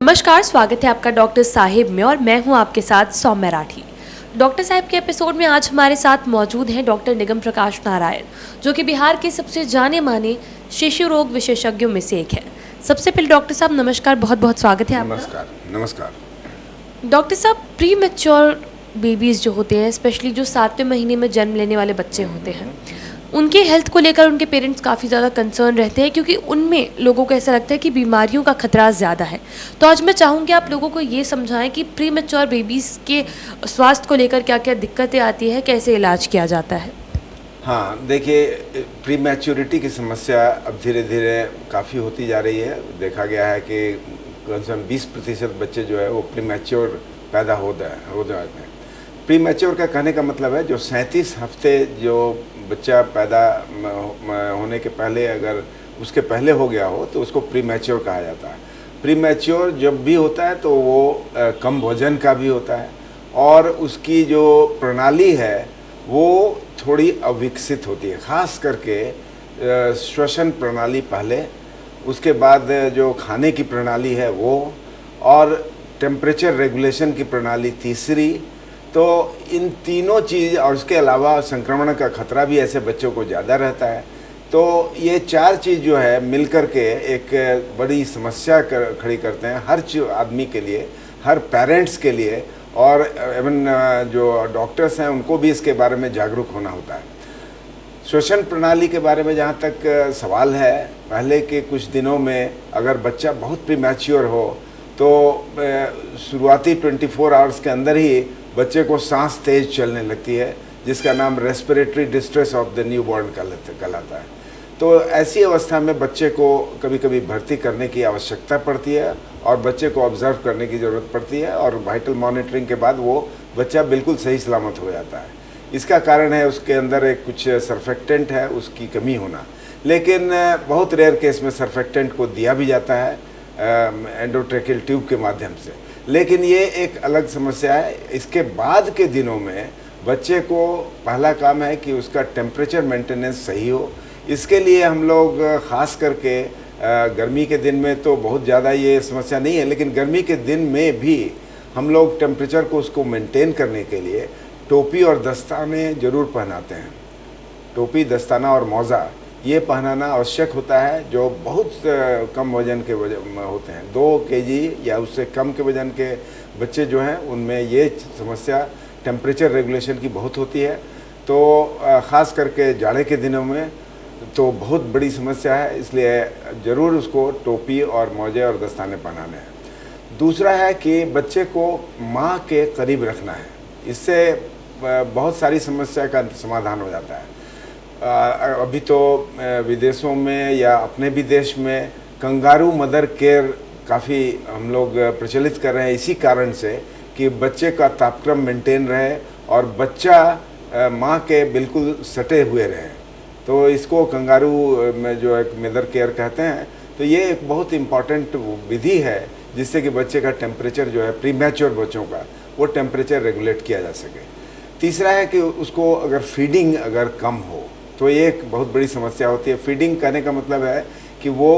नमस्कार, स्वागत है आपका डॉक्टर साहिब में और मैं हूं आपके साथ सौम्या राठी। डॉक्टर साहिब के एपिसोड में आज हमारे साथ मौजूद हैं डॉक्टर निगम प्रकाश नारायण, जो कि बिहार के सबसे जाने माने शिशु रोग विशेषज्ञों में से एक है। सबसे पहले डॉक्टर साहब नमस्कार, बहुत बहुत स्वागत है आपका। नमस्कार। नमस्कार डॉक्टर साहब, प्री मैच्योर बेबीज़ जो होते हैं, स्पेशली जो 7वें महीने में जन्म लेने वाले बच्चे होते हैं, उनके हेल्थ को लेकर उनके पेरेंट्स काफ़ी ज़्यादा कंसर्न रहते हैं, क्योंकि उनमें लोगों को ऐसा लगता है कि बीमारियों का खतरा ज़्यादा है। तो आज मैं चाहूँगी आप लोगों को ये समझाएं कि प्री मैच्योर बेबीज़ के स्वास्थ्य को लेकर क्या क्या दिक्कतें आती है, कैसे इलाज किया जाता है। हाँ, देखिए, प्री मैच्योरिटी की समस्या अब धीरे धीरे काफ़ी होती जा रही है। देखा गया है कि कम से कम 20% बच्चे जो है वो प्री मैच्योर पैदा हो जाते हैं। प्री मैच्योर का कहने का मतलब है जो 37 हफ्ते जो बच्चा पैदा होने के पहले, अगर उसके पहले हो गया हो तो उसको प्री मैच्योर कहा जाता है। प्री मैच्योर जब भी होता है तो वो कम वजन का भी होता है और उसकी जो प्रणाली है वो थोड़ी अविकसित होती है, खास करके श्वसन प्रणाली पहले, उसके बाद जो खाने की प्रणाली है वो, और टेम्परेचर रेगुलेशन की प्रणाली तीसरी। तो इन तीनों चीज़ और उसके अलावा संक्रमण का खतरा भी ऐसे बच्चों को ज़्यादा रहता है। तो ये चार चीज़ जो है मिलकर के एक बड़ी समस्या खड़ी करते हैं हर आदमी के लिए, हर पेरेंट्स के लिए, और इवन जो डॉक्टर्स हैं उनको भी इसके बारे में जागरूक होना होता है। श्वसन प्रणाली के बारे में जहाँ तक सवाल है, पहले के कुछ दिनों में अगर बच्चा बहुत प्रीमैच्योर हो तो शुरुआती 24 आवर्स के अंदर ही बच्चे को सांस तेज चलने लगती है, जिसका नाम respiratory distress of the newborn कहलाता है। तो ऐसी अवस्था में बच्चे को कभी कभी भर्ती करने की आवश्यकता पड़ती है और बच्चे को ऑब्जर्व करने की ज़रूरत पड़ती है, और वाइटल मॉनिटरिंग के बाद वो बच्चा बिल्कुल सही सलामत हो जाता है। इसका कारण है उसके अंदर एक कुछ सर्फेक्टेंट है, उसकी कमी होना। लेकिन बहुत रेयर केस में सर्फेक्टेंट को दिया भी जाता है एंडोट्रेकियल ट्यूब के माध्यम से, लेकिन ये एक अलग समस्या है। इसके बाद के दिनों में बच्चे को पहला काम है कि उसका टेम्परेचर मेंटेनेंस सही हो। इसके लिए हम लोग ख़ास करके गर्मी के दिन में तो बहुत ज़्यादा ये समस्या नहीं है, लेकिन गर्मी के दिन में भी हम लोग टेम्परेचर को उसको मेंटेन करने के लिए टोपी और दस्ताने ज़रूर पहनाते हैं। टोपी, दस्ताना और मौज़ा ये पहनाना आवश्यक होता है। जो बहुत कम वजन के होते हैं, 2 केजी या उससे कम के वजन के बच्चे जो हैं उनमें ये समस्या टेम्परेचर रेगुलेशन की बहुत होती है। तो ख़ास करके जाड़े के दिनों में तो बहुत बड़ी समस्या है, इसलिए ज़रूर उसको टोपी और मोजे और दस्ताने पहनाने हैं। दूसरा है कि बच्चे को माँ के करीब रखना है, इससे बहुत सारी समस्या का समाधान हो जाता है। अभी तो विदेशों में या अपने भी देश में कंगारू मदर केयर काफ़ी हम लोग प्रचलित कर रहे हैं, इसी कारण से कि बच्चे का तापक्रम मेंटेन रहे और बच्चा माँ के बिल्कुल सटे हुए रहे। तो इसको कंगारू में जो एक मदर केयर कहते हैं। तो ये एक बहुत इम्पॉर्टेंट विधि है जिससे कि बच्चे का टेम्परेचर जो है, प्रीमैच्योर बच्चों का, वो टेम्परेचर रेगुलेट किया जा सके। तीसरा है कि उसको अगर फीडिंग अगर कम हो तो ये एक बहुत बड़ी समस्या होती है। फीडिंग करने का मतलब है कि वो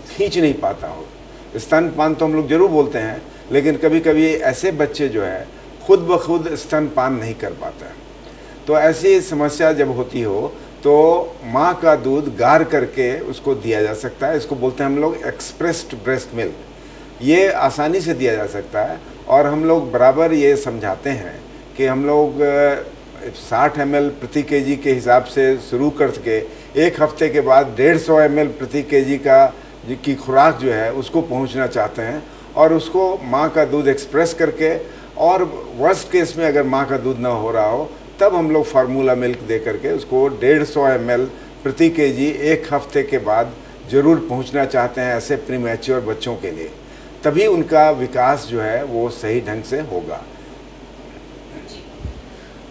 खींच नहीं पाता हो। स्तनपान तो हम लोग जरूर बोलते हैं, लेकिन कभी कभी ऐसे बच्चे जो है खुद ब खुद स्तनपान नहीं कर पाता है। तो ऐसी समस्या जब होती हो तो माँ का दूध गार करके उसको दिया जा सकता है। इसको बोलते हैं हम लोग एक्सप्रेस्ड ब्रेस्ट मिल्क। ये आसानी से दिया जा सकता है और हम लोग बराबर ये समझाते हैं कि हम लोग 60 ml प्रति केजी के हिसाब से शुरू करके एक हफ्ते के बाद 150 ml प्रति केजी की खुराक जो है उसको पहुंचना चाहते हैं, और उसको माँ का दूध एक्सप्रेस करके, और वर्स्ट केस में अगर माँ का दूध ना हो रहा हो तब हम लोग फार्मूला मिल्क दे करके उसको 150 ml प्रति केजी एक हफ्ते के बाद ज़रूर पहुंचना चाहते हैं ऐसे प्रीमैच्योर बच्चों के लिए। तभी उनका विकास जो है वो सही ढंग से होगा।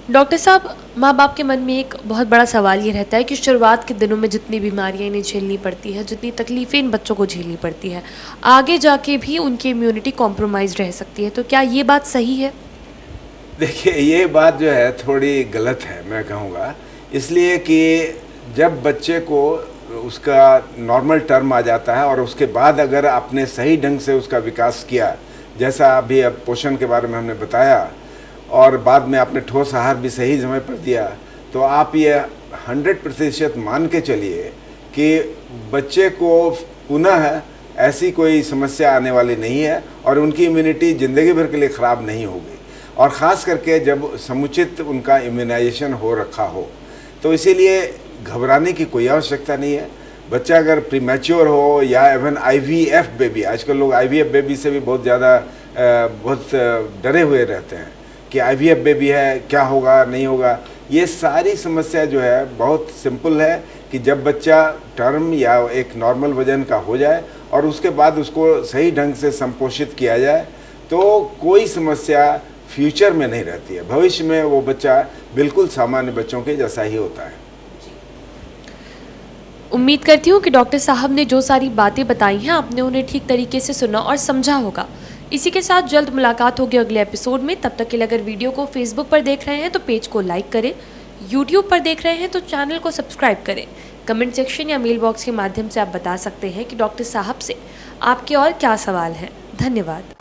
डॉक्टर साहब, माँ बाप के मन में एक बहुत बड़ा सवाल ये रहता है कि शुरुआत के दिनों में जितनी बीमारियाँ इन्हें झेलनी पड़ती है, जितनी तकलीफ़ें इन बच्चों को झेलनी पड़ती है, आगे जाके भी उनकी इम्यूनिटी कॉम्प्रोमाइज़ रह सकती है। तो क्या ये बात सही है? देखिए, ये बात जो है थोड़ी गलत है, मैं कहूँगा। इसलिए कि जब बच्चे को उसका नॉर्मल टर्म आ जाता है और उसके बाद अगर आपने सही ढंग से उसका विकास किया जैसा अभी अब पोषण के बारे में हमने बताया और बाद में आपने ठोस आहार भी सही समय पर दिया, तो आप ये 100% मान के चलिए कि बच्चे को पुनः ऐसी कोई समस्या आने वाली नहीं है और उनकी इम्यूनिटी ज़िंदगी भर के लिए ख़राब नहीं होगी। और ख़ास करके जब समुचित उनका इम्यूनाइजेशन हो रखा हो, तो इसीलिए घबराने की कोई आवश्यकता नहीं है। बच्चा अगर प्रीमैच्योर हो या इवन IVF बेबी, आजकल लोग IVF बेबी से भी बहुत ज़्यादा बहुत डरे हुए रहते हैं कि IVF बेबी है, क्या होगा नहीं होगा। ये सारी समस्या जो है बहुत सिंपल है कि जब बच्चा टर्म या एक नॉर्मल वजन का हो जाए और उसके बाद उसको सही ढंग से संपोषित किया जाए तो कोई समस्या फ्यूचर में नहीं रहती है। भविष्य में वो बच्चा बिल्कुल सामान्य बच्चों के जैसा ही होता है। उम्मीद करती हूँ कि डॉक्टर साहब ने जो सारी बातें बताई हैं आपने उन्हें ठीक तरीके से सुना और समझा होगा। इसी के साथ जल्द मुलाकात होगी अगले एपिसोड में। तब तक के लिए अगर वीडियो को फेसबुक पर देख रहे हैं तो पेज को लाइक करें, यूट्यूब पर देख रहे हैं तो चैनल को सब्सक्राइब करें। कमेंट सेक्शन या मेल बॉक्स के माध्यम से आप बता सकते हैं कि डॉक्टर साहब से आपके और क्या सवाल हैं। धन्यवाद।